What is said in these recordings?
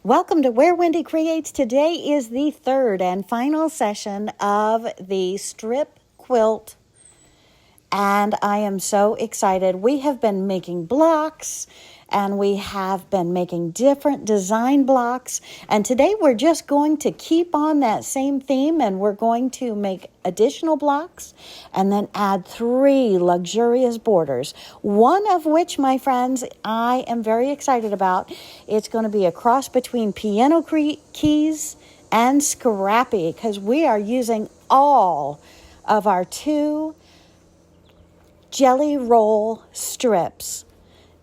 Welcome to Where Wendy Creates. Today is the third and final session of the strip quilt, and I am so excited. We have been making blocks, and we have been making different design blocks, and today we're just going to keep on that same theme, and we're going to make additional blocks and then add 3 luxurious borders, one of which, my friends, I am very excited about. It's going to be a cross between piano keys and scrappy, because we are using all of our 2 jelly roll strips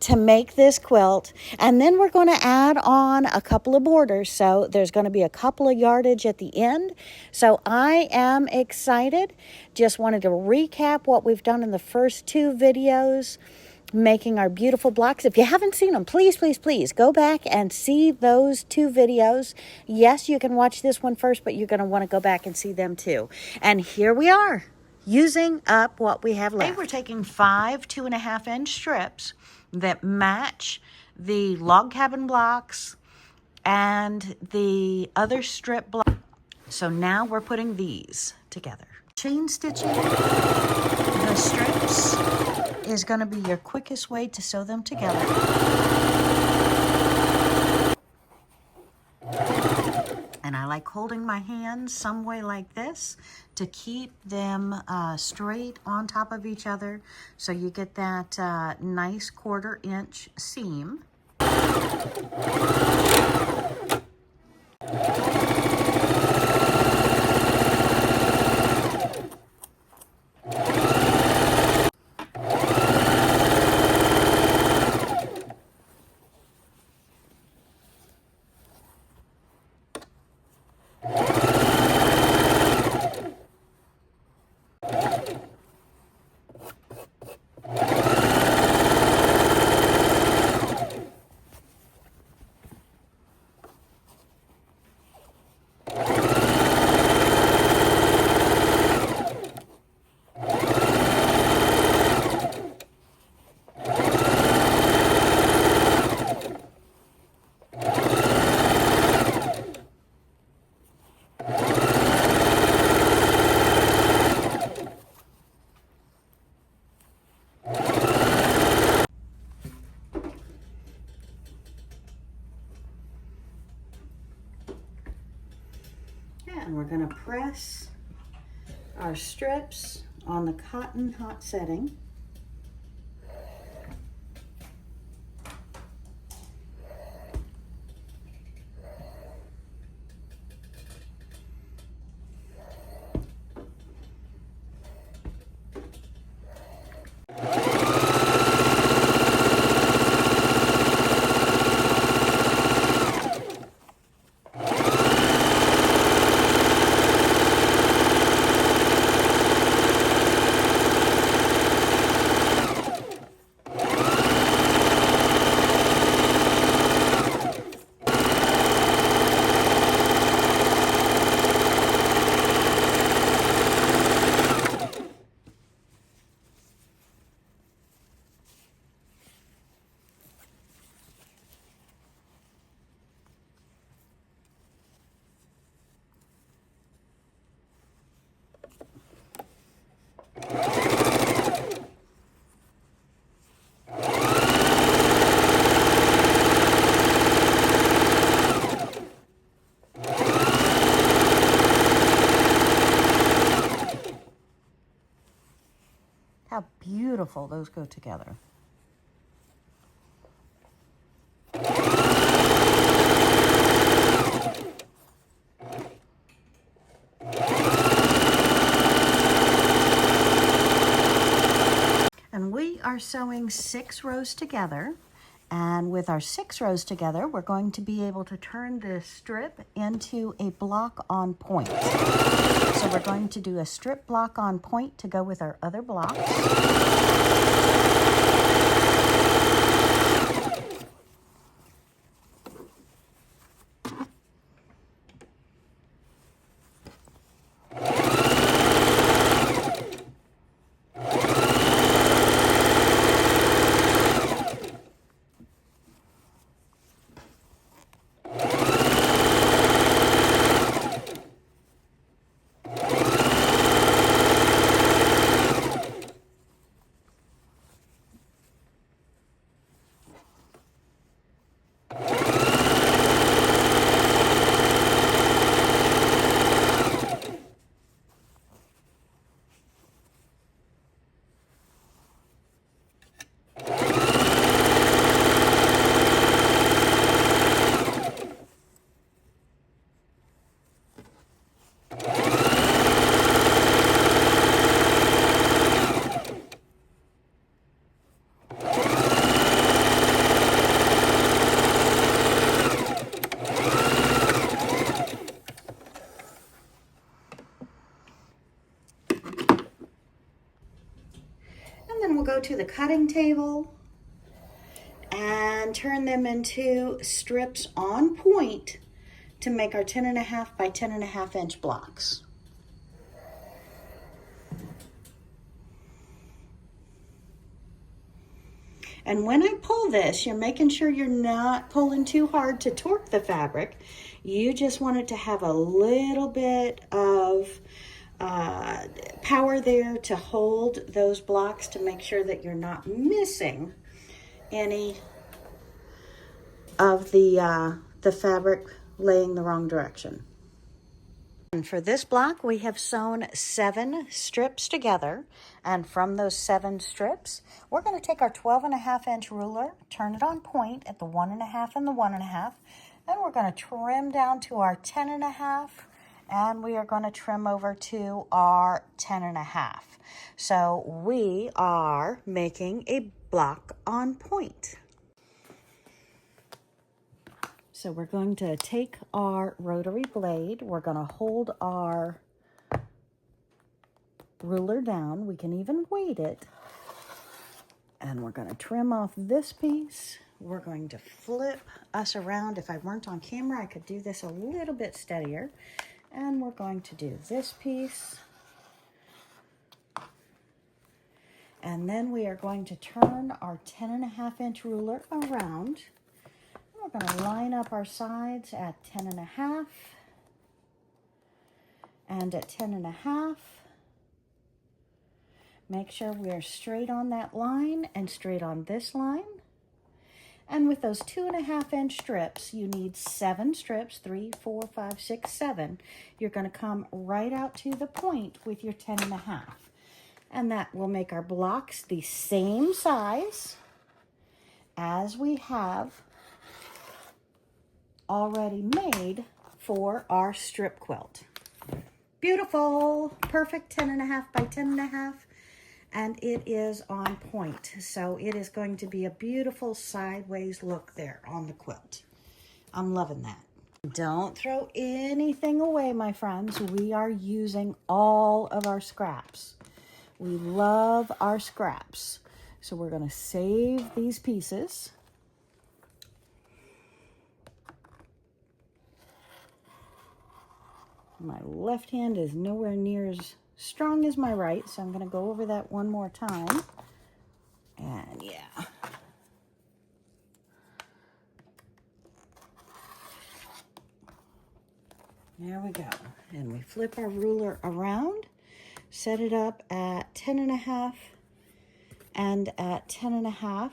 to make this quilt, and then we're going to add on a couple of borders, so there's going to be a couple of yardage at the end. So I am excited. Just wanted to recap what we've done in the first 2 videos making our beautiful blocks. If you haven't seen them, please go back and see those 2 videos. Yes, you can watch this one first, but you're going to want to go back and see them too. And here we are, using up what we have left. Today we're taking 5 2.5-inch strips that match the log cabin blocks and the other strip block. So now we're putting these together. Chain stitching the strips is going to be your quickest way to sew them together. And I like holding my hands some way like this to keep them straight on top of each other, so you get that nice 1/4 inch seam. And we're going to press our strips on the cotton hot setting. How beautiful those go together. And we are sewing 6 rows together. And with our 6 rows together, we're going to be able to turn this strip into a block on point. So we're going to do a strip block on point to go with our other blocks. go to the cutting table and turn them into strips on point to make our 10.5 by 10.5 inch blocks. And when I pull this, you're making sure you're not pulling too hard to torque the fabric. You just want it to have a little bit of power there to hold those blocks to make sure that you're not missing any of the fabric laying the wrong direction. And for this block, we have sewn 7 strips together. And from those 7 strips, we're going to take our 12.5 inch ruler, turn it on point at the 1.5 and the 1.5, and we're going to trim down to our 10.5, and we are going to trim over to our 10.5. So we are making a block on point. So we're going to take our rotary blade, we're going to hold our ruler down, we can even weight it, and we're going to trim off this piece. We're going to flip us around. If I weren't on camera, I could do this a little bit steadier. And we're going to do this piece. And then we are going to turn our 10.5 inch ruler around. We're going to line up our sides at 10.5 and at 10.5. Make sure we are straight on that line and straight on this line. And with those 2.5 inch strips, you need 7 strips, 3, 4, 5, 6, 7. You're going to come right out to the point with your 10.5. And that will make our blocks the same size as we have already made for our strip quilt. Beautiful, perfect 10.5 by 10.5, and it is on point. So it is going to be a beautiful sideways look there on the quilt. I'm loving that. Don't throw anything away, my friends. We are using all of our scraps. We love our scraps. So we're going to save these pieces. My left hand is nowhere near as strong as my right, so I'm going to go over that one more time. And yeah. There we go. And we flip our ruler around, set it up at 10.5 and at 10.5.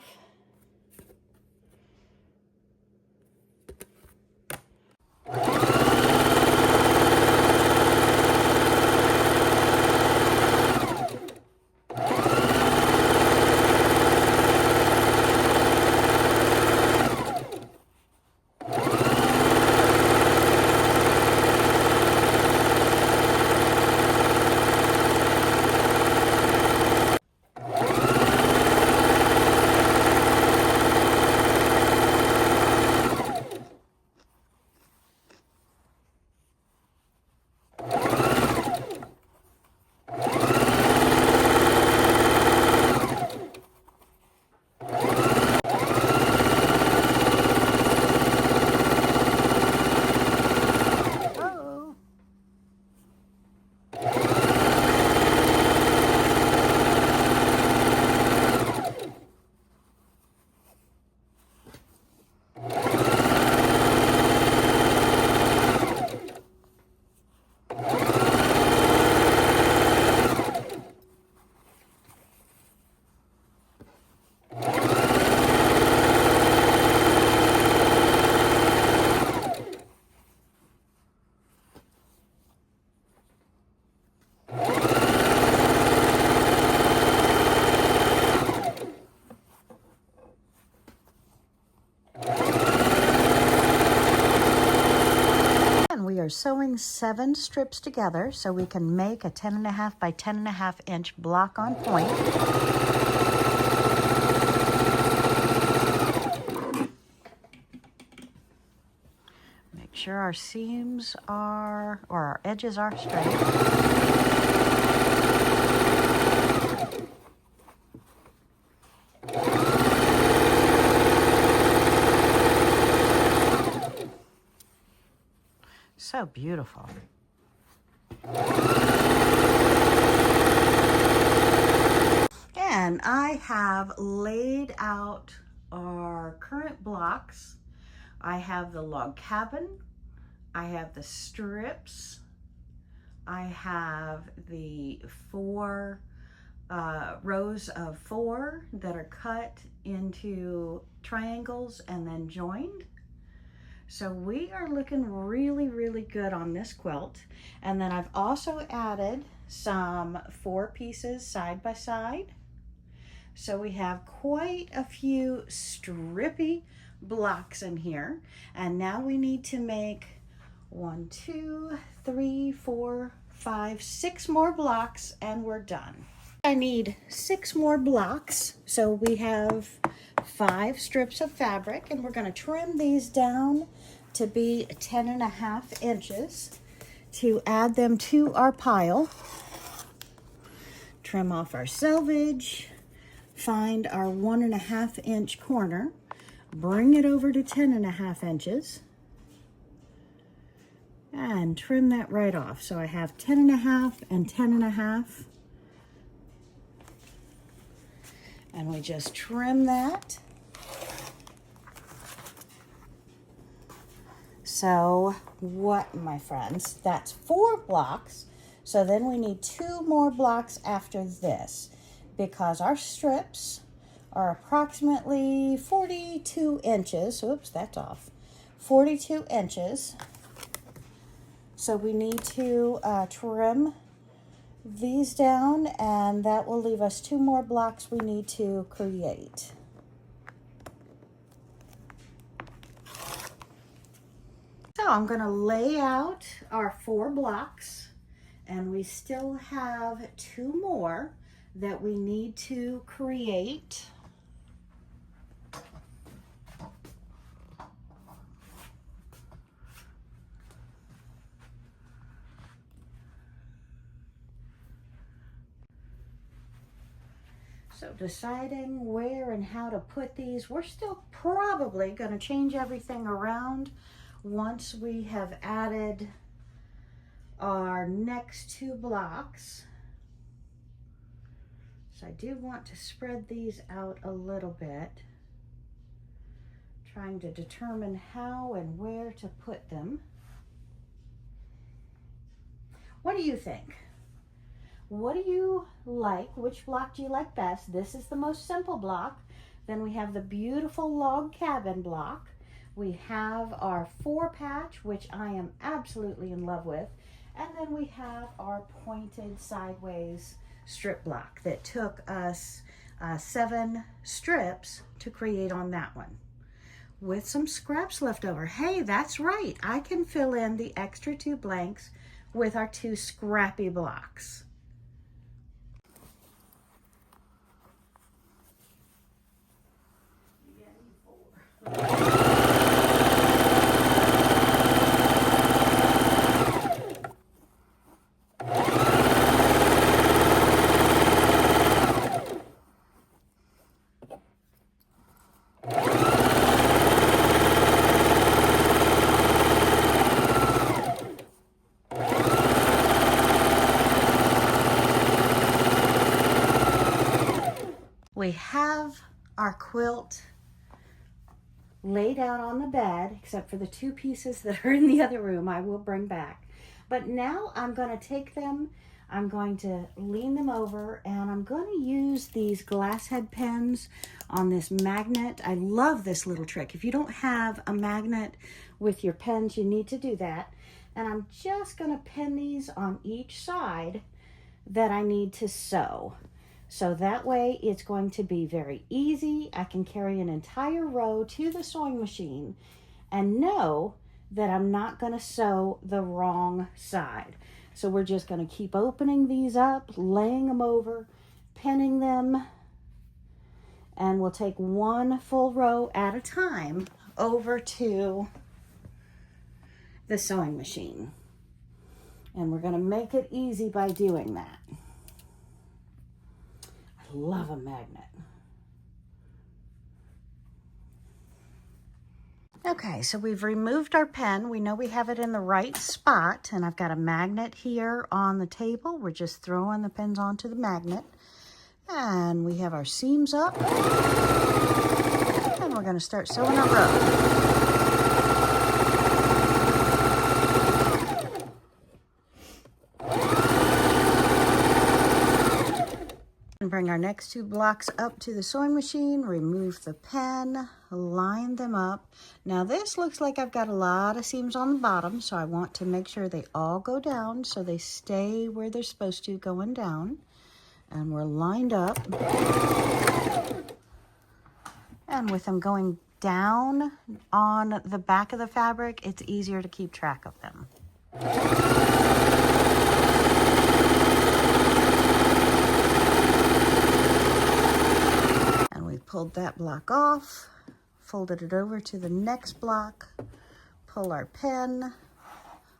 We are sewing 7 strips together so we can make a 10.5 by 10.5 inch block on point. Make sure our seams are, or our edges are straight. So beautiful. And I have laid out our current blocks. I have the log cabin, I have the strips, I have the 4 rows of 4 that are cut into triangles and then joined. So we are looking really, really good on this quilt. And then I've also added some 4 pieces side by side. So we have quite a few strippy blocks in here. And now we need to make 1, 2, 3, 4, 5, 6 more blocks and we're done. I need 6 more blocks. So we have 5 strips of fabric and we're going to trim these down to be 10.5 inches to add them to our pile. Trim off our selvage, find our 1.5 inch corner, bring it over to 10.5 inches and trim that right off. So I have 10.5 and 10.5. And we just trim that. So what, my friends, that's 4 blocks. So then we need 2 more blocks after this because our strips are approximately 42 inches. Oops, that's off. 42 inches. So we need to trim these down, and that will leave us 2 more blocks we need to create. So I'm going to lay out our 4 blocks, and we still have 2 more that we need to create. So deciding where and how to put these, we're still probably going to change everything around once we have added our next 2 blocks. So I do want to spread these out a little bit, trying to determine how and where to put them. What do you think? What do you like? Which block do you like best? This is the most simple block. Then we have the beautiful log cabin block. We have our 4 patch, which I am absolutely in love with. And then we have our pointed sideways strip block that took us 7 strips to create on that one, with some scraps left over. Hey, that's right. I can fill in the extra 2 blanks with our 2 scrappy blocks. We have our quilt laid out on the bed, except for the 2 pieces that are in the other room I will bring back. But now I'm going to take them, I'm going to lean them over, and I'm going to use these glass head pens on this magnet. I love this little trick. If you don't have a magnet with your pens, you need to do that. And I'm just going to pin these on each side that I need to sew. So that way it's going to be very easy. I can carry an entire row to the sewing machine and know that I'm not going to sew the wrong side. So we're just going to keep opening these up, laying them over, pinning them, and we'll take 1 full row at a time over to the sewing machine. And we're going to make it easy by doing that. Love a magnet. Okay, so we've removed our pen. We know we have it in the right spot, and I've got a magnet here on the table. We're just throwing the pens onto the magnet. And we have our seams up, and we're going to start sewing our row. And bring our next two blocks up to the sewing machine, remove the pen, line them up. Now this looks like I've got a lot of seams on the bottom, so I want to make sure they all go down so they stay where they're supposed to going down. And we're lined up. And with them going down on the back of the fabric, it's easier to keep track of them. And we pulled that block off, folded it over to the next block, pull our pen,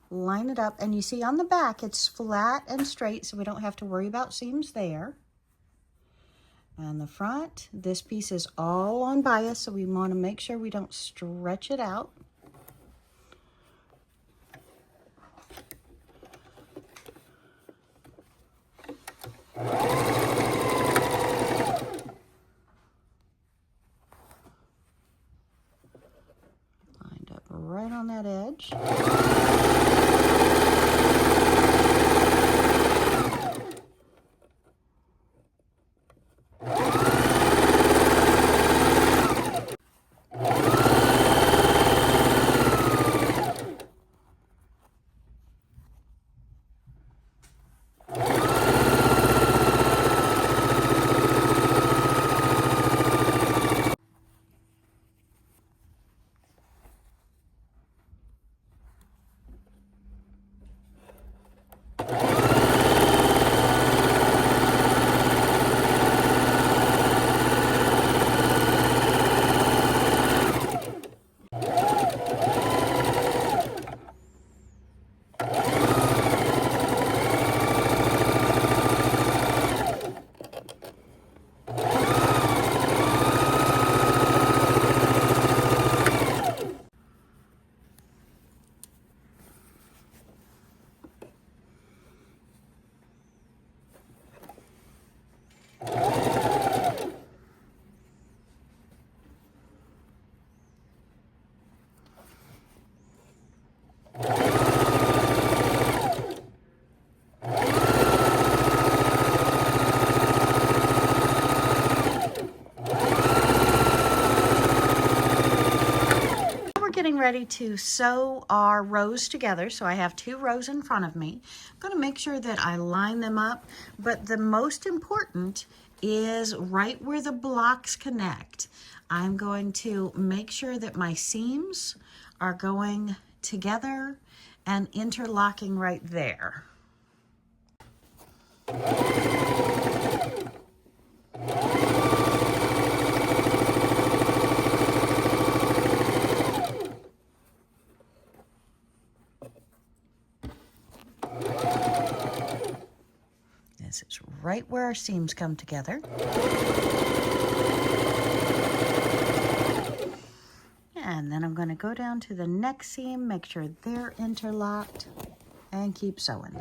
line it up, and you see on the back it's flat and straight, so we don't have to worry about seams there. And the front, this piece is all on bias, so we want to make sure we don't stretch it out. Lined up right on that edge. Getting ready to sew our rows together. So I have two rows in front of me. I'm going to make sure that I line them up, but the most important is right where the blocks connect. I'm going to make sure that my seams are going together and interlocking right there. This is right where our seams come together. And then I'm going to go down to the next seam, make sure they're interlocked, and keep sewing.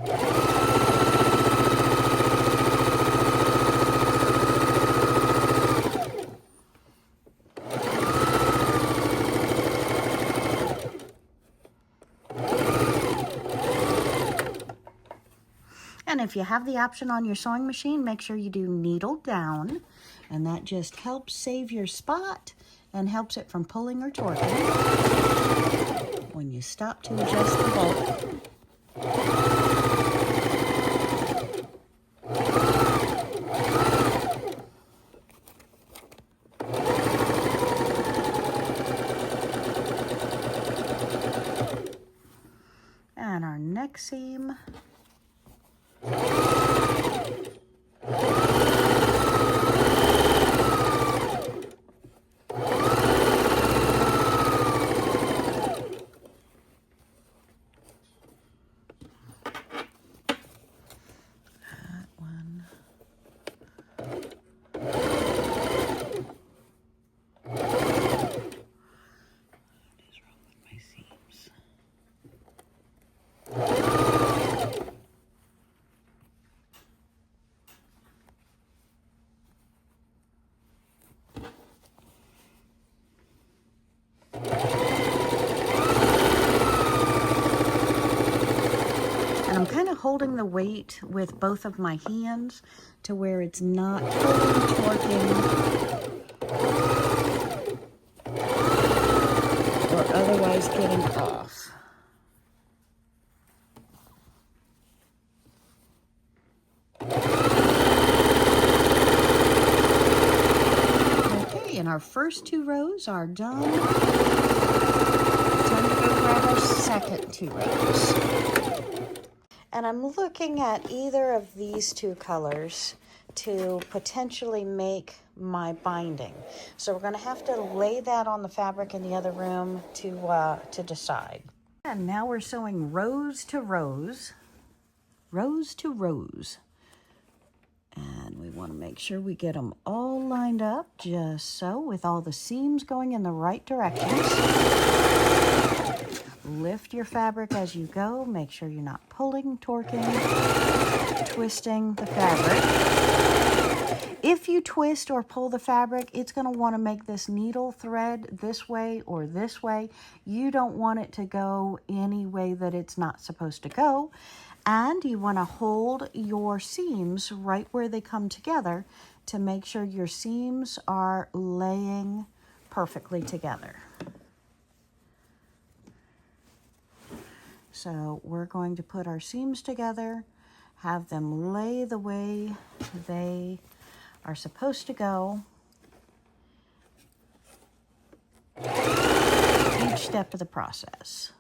And if you have the option on your sewing machine, make sure you do needle down, and that just helps save your spot and helps it from pulling or torquing when you stop to adjust the bolt. And our next seam. holding the weight with both of my hands to where it's not totally torquing or otherwise getting off. Okay, and our first 2 rows are done. Time to go grab our second 2 rows. And I'm looking at either of these 2 colors to potentially make my binding. So we're going to have to lay that on the fabric in the other room to decide. And now we're sewing rows to rows, rows to rows. And we want to make sure we get them all lined up just so, with all the seams going in the right directions. Lift your fabric as you go. Make sure you're not pulling, torquing, twisting the fabric. If you twist or pull the fabric, it's going to want to make this needle thread this way or this way. You don't want it to go any way that it's not supposed to go. And you want to hold your seams right where they come together to make sure your seams are laying perfectly together. So we're going to put our seams together, have them lay the way they are supposed to go each step of the process.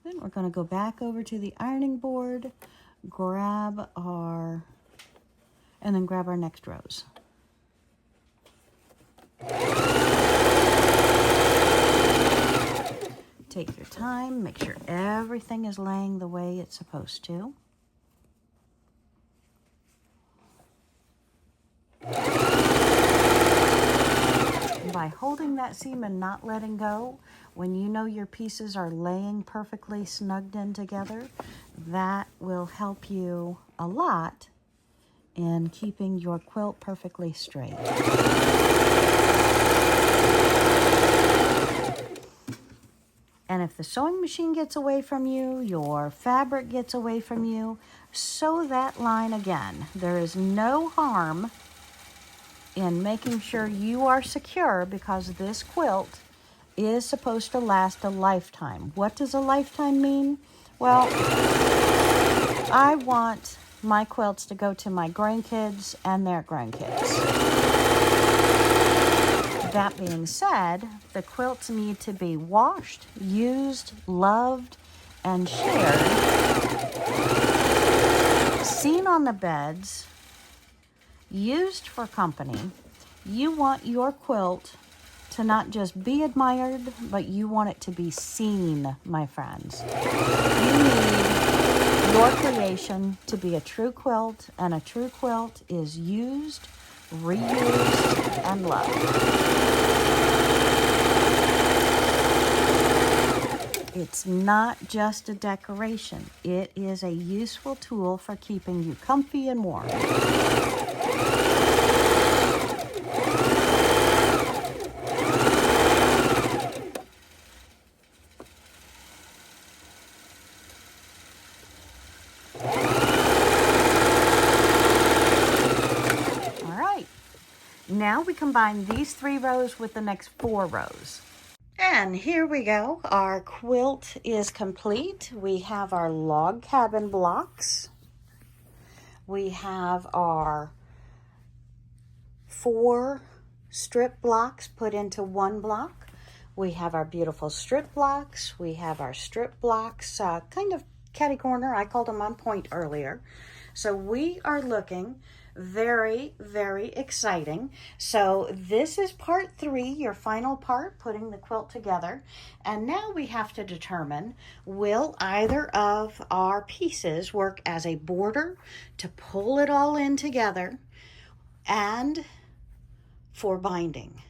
Then we're going to go back over to the ironing board, grab our next rows. Take your time, make sure everything is laying the way it's supposed to. By holding that seam and not letting go, when you know your pieces are laying perfectly snugged in together, that will help you a lot in keeping your quilt perfectly straight. And if the sewing machine gets away from you, your fabric gets away from you, sew that line again. There is no harm in making sure you are secure, because this quilt is supposed to last a lifetime. What does a lifetime mean? Well, I want my quilts to go to my grandkids and their grandkids. That being said, the quilts need to be washed, used, loved, and shared, seen on the beds, used for company. You want your quilt to not just be admired, but you want it to be seen, my friends. You need your creation to be a true quilt, and a true quilt is used, reused, and loved. It's not just a decoration. It is a useful tool for keeping you comfy and warm. Now we combine these 3 rows with the next 4 rows. And here we go. Our quilt is complete. We have our log cabin blocks. We have our 4 strip blocks put into 1 block. We have our beautiful strip blocks. We have our strip blocks kind of catty corner. I called them on point earlier. So we are looking very, very exciting. So this is part 3, your final part, putting the quilt together. And now we have to determine, will either of our pieces work as a border to pull it all in together and for binding.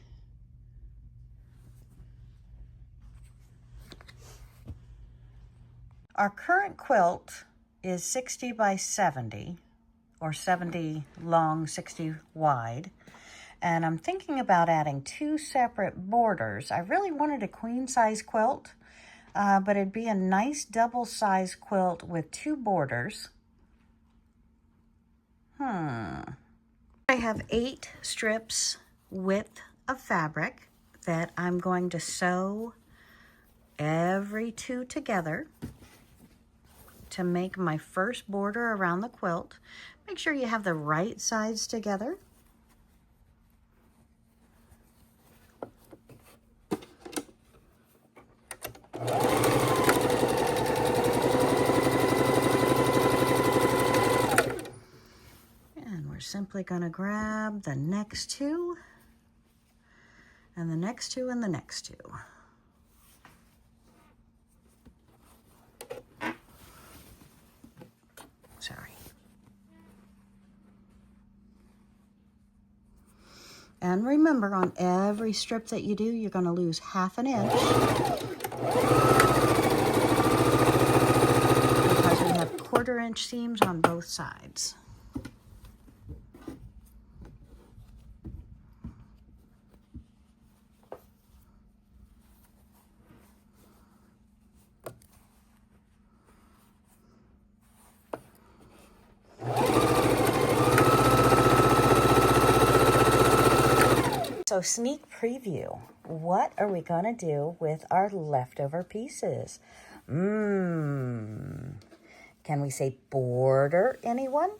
Our current quilt is 60 by 70, or 70 long, 60 wide. And I'm thinking about adding 2 separate borders. I really wanted a queen size quilt, but it'd be a nice double size quilt with 2 borders. I have 8 strips width of fabric that I'm going to sew every 2 together to make my first border around the quilt. Make sure you have the right sides together. And we're simply going to grab the next 2 and the next 2 and the next 2. Sorry. And remember, on every strip that you do, you're going to lose ½ inch because we have 1/4 inch seams on both sides. So sneak preview, what are we going to do with our leftover pieces? Can we say border, anyone?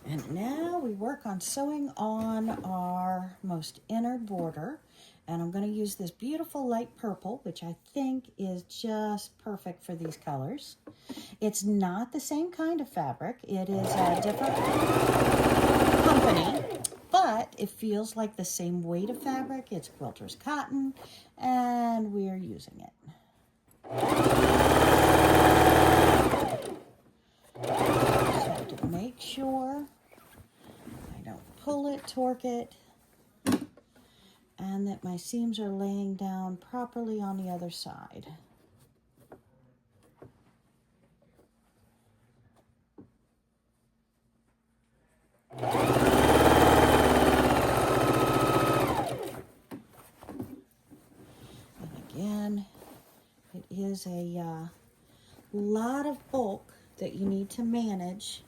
And now we work on sewing on our most inner border. And I'm going to use this beautiful light purple, which I think is just perfect for these colors. It's not the same kind of fabric. It is a different company, but it feels like the same weight of fabric. It's quilter's cotton, and we're using it. So to make sure I don't pull it, torque it, and that my seams are laying down properly on the other side. And again, it is a lot of bulk that you need to manage.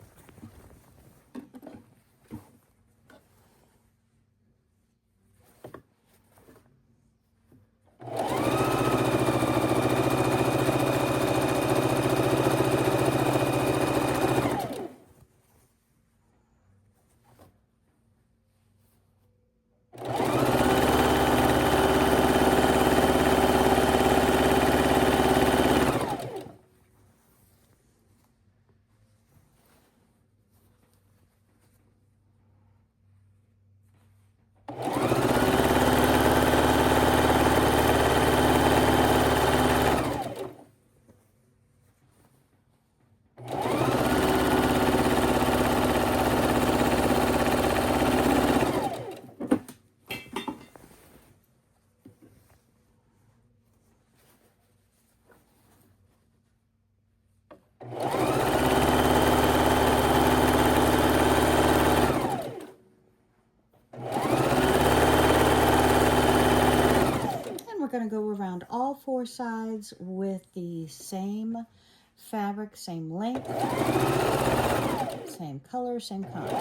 We're going to go around all 4 sides with the same fabric, same length, same color, same kind.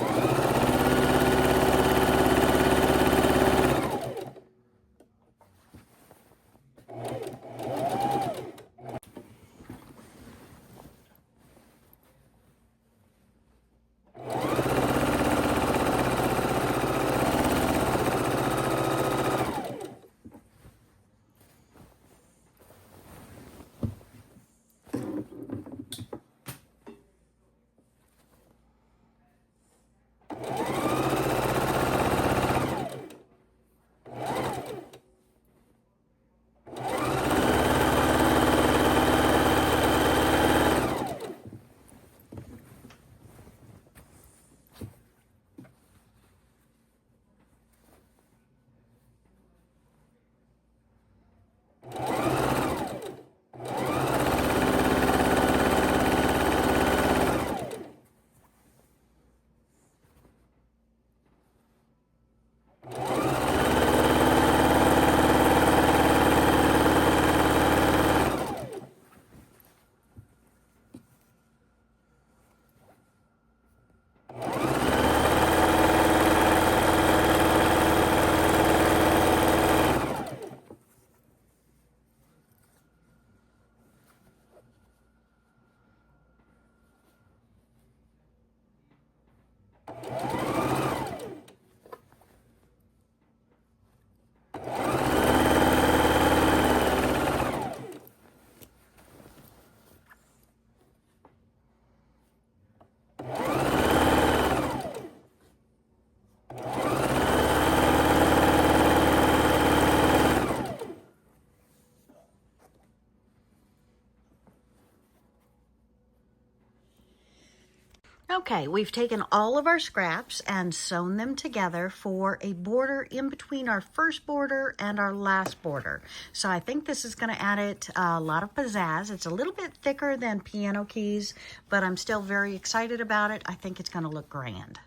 Okay, we've taken all of our scraps and sewn them together for a border in between our first border and our last border. So I think this is going to add it a lot of pizzazz. It's a little bit thicker than piano keys, but I'm still very excited about it. I think it's going to look grand.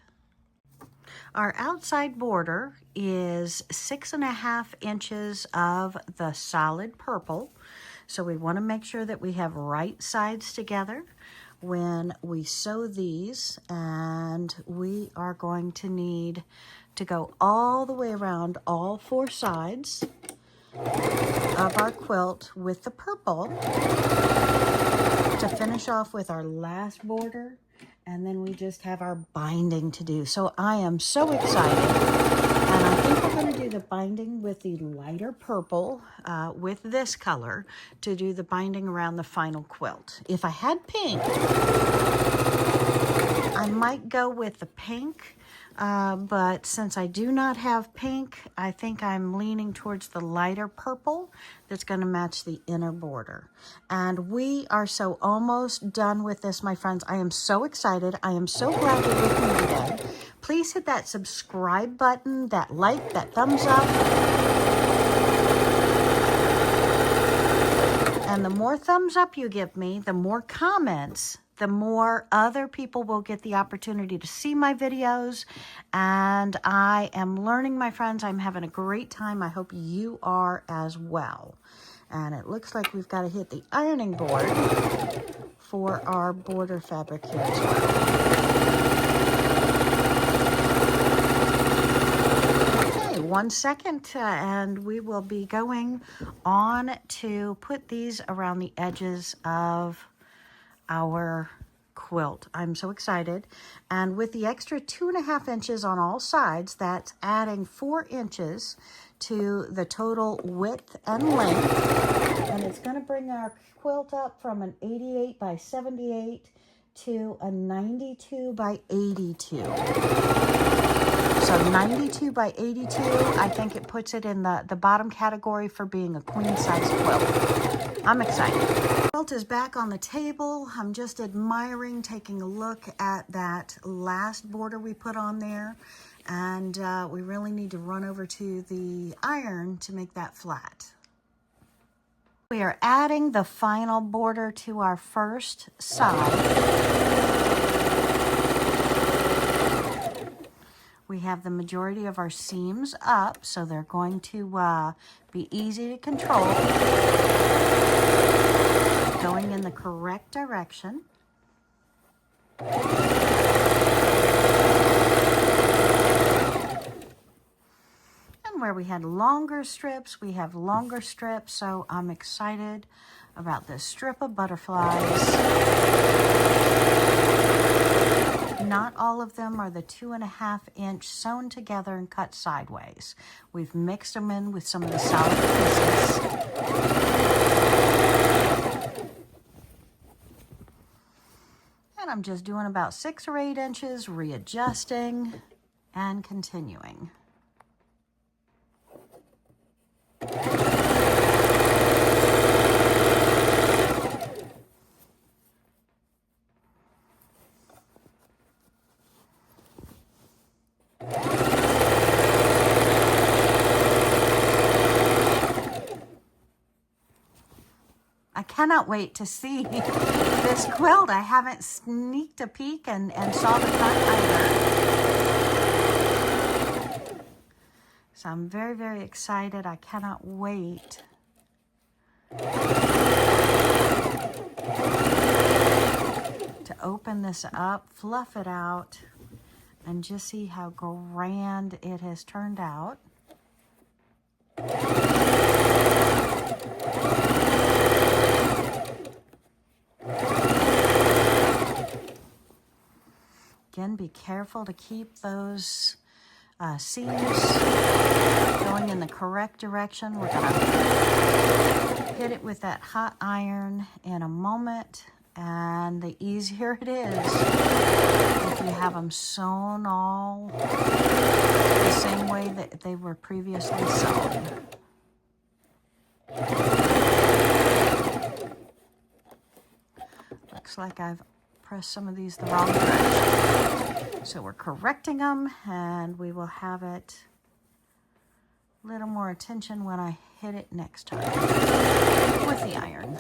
Our outside border is 6.5 inches of the solid purple. So we want to make sure that we have right sides together when we sew these, and we are going to need to go all the way around all 4 sides of our quilt with the purple to finish off with our last border, and then we just have our binding to do. So I am so excited. And I think we're going to do the binding with the lighter purple with this color to do the binding around the final quilt. If I had pink, I might go with the pink, but since I do not have pink, I think I'm leaning towards the lighter purple that's going to match the inner border. And we are so almost done with this, my friends. I am so excited. I am so glad you're with me today. Please hit that subscribe button, that like, that thumbs up. And the more thumbs up you give me, the more comments, the more other people will get the opportunity to see my videos. And I am learning, my friends. I'm having a great time. I hope you are as well. And it looks like we've got to hit the ironing board for our border fabric here as well. 1 second, and we will be going on to put these around the edges of our quilt. I'm so excited. And with the extra 2.5 inches on all sides, that's adding 4 inches to the total width and length. And it's going to bring our quilt up from an 88 by 78 to a 92 by 82. So 92 by 82, I think it puts it in the bottom category for being a queen size quilt. I'm excited. The quilt is back on the table. I'm just admiring, taking a look at that last border we put on there. And we really need to run over to the iron to make that flat. We are adding the final border to our first side. We have the majority of our seams up, so they're going to be easy to control. Going in the correct direction. And where we had longer strips, we have longer strips, so I'm excited about this strip of butterflies. Not all of them are the 2.5 inch sewn together and cut sideways. We've mixed them in with some of the solid pieces. And I'm just doing about 6 or 8 inches, readjusting and continuing. I cannot wait to see this quilt. I haven't sneaked a peek and saw the cut either. So I'm very, very excited. I cannot wait to open this up, fluff it out, and just see how grand it has turned out. Again, be careful to keep those seams going in the correct direction. We're going to hit it with that hot iron in a moment, and the easier it is if you have them sewn all the same way that they were previously sewn. Looks like I've pressed some of these the wrong direction. So we're correcting them, and we will have it a little more attention when I hit it next time with the iron.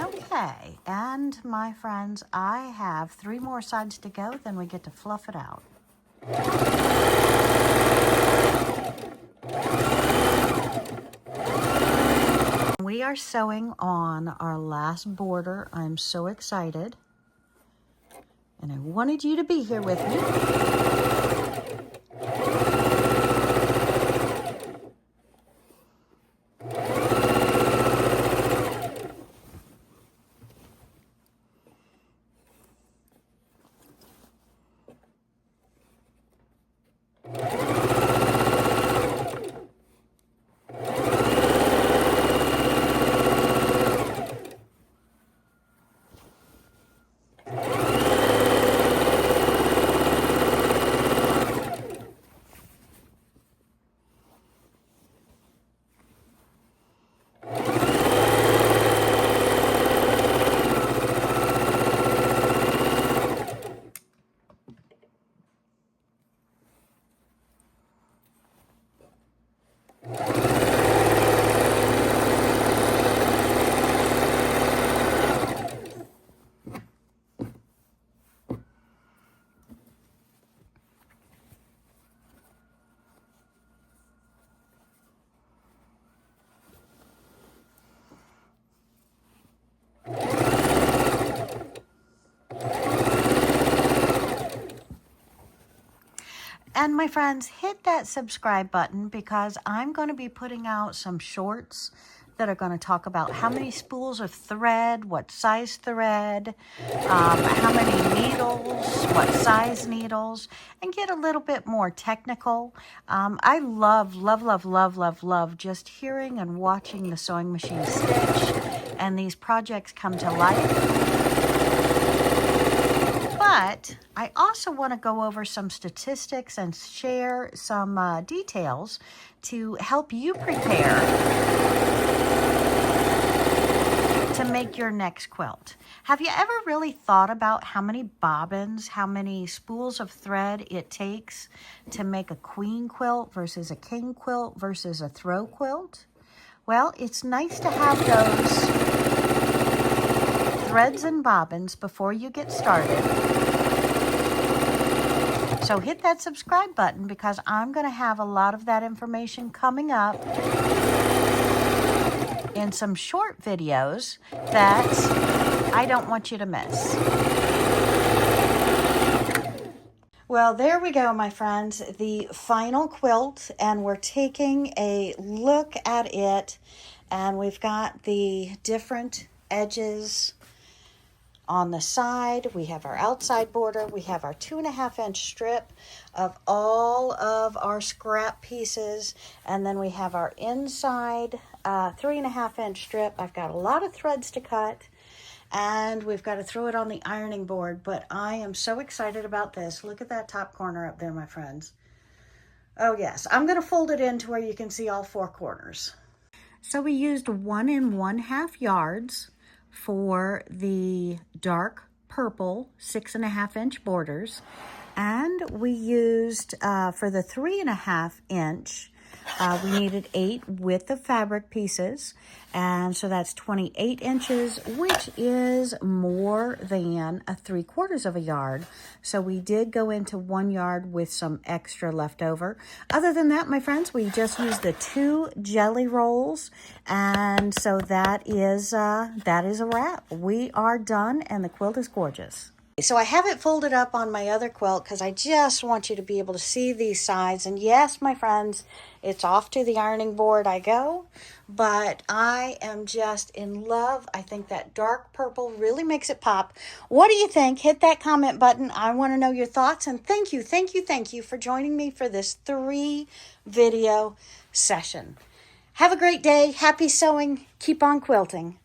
Okay, and my friends, I have 3 more sides to go, then we get to fluff it out. We are sewing on our last border. I'm so excited. And I wanted you to be here with me. And my friends, hit that subscribe button because I'm going to be putting out some shorts that are going to talk about how many spools of thread, what size thread, how many needles, what size needles, and get a little bit more technical. I love just hearing and watching the sewing machine stitch and these projects come to life. But I also want to go over some statistics and share some details to help you prepare to make your next quilt. Have you ever really thought about how many bobbins, how many spools of thread it takes to make a queen quilt versus a king quilt versus a throw quilt? Well, it's nice to have those threads and bobbins before you get started. So hit that subscribe button because I'm going to have a lot of that information coming up in some short videos that I don't want you to miss. Well, there we go, my friends, the final quilt, and we're taking a look at it, and we've got the different edges on the side. We have our outside border. We have our 2.5-inch strip of all of our scrap pieces. And then we have our inside 3.5-inch strip. I've got a lot of threads to cut. And we've got to throw it on the ironing board. But I am so excited about this. Look at that top corner up there, my friends. Oh, yes. I'm going to fold it in to where you can see all 4 corners. So we used 1 1/2 yards for the dark purple 6.5-inch borders, and we used for the 3.5-inch we needed 8 width of fabric pieces, and so that's 28 inches, which is more than 3/4 of a yard. So we did go into 1 yard with some extra left over. Other than that, my friends, we just used the 2 jelly rolls, and so that is a wrap. We are done, and the quilt is gorgeous. So I have it folded up on my other quilt because I just want you to be able to see these sides. And yes, my friends, it's off to the ironing board I go, but I am just in love. I think that dark purple really makes it pop. What do you think? Hit that comment button. I want to know your thoughts. And thank you for joining me for this 3 video session. Have a great day. Happy sewing. Keep on quilting.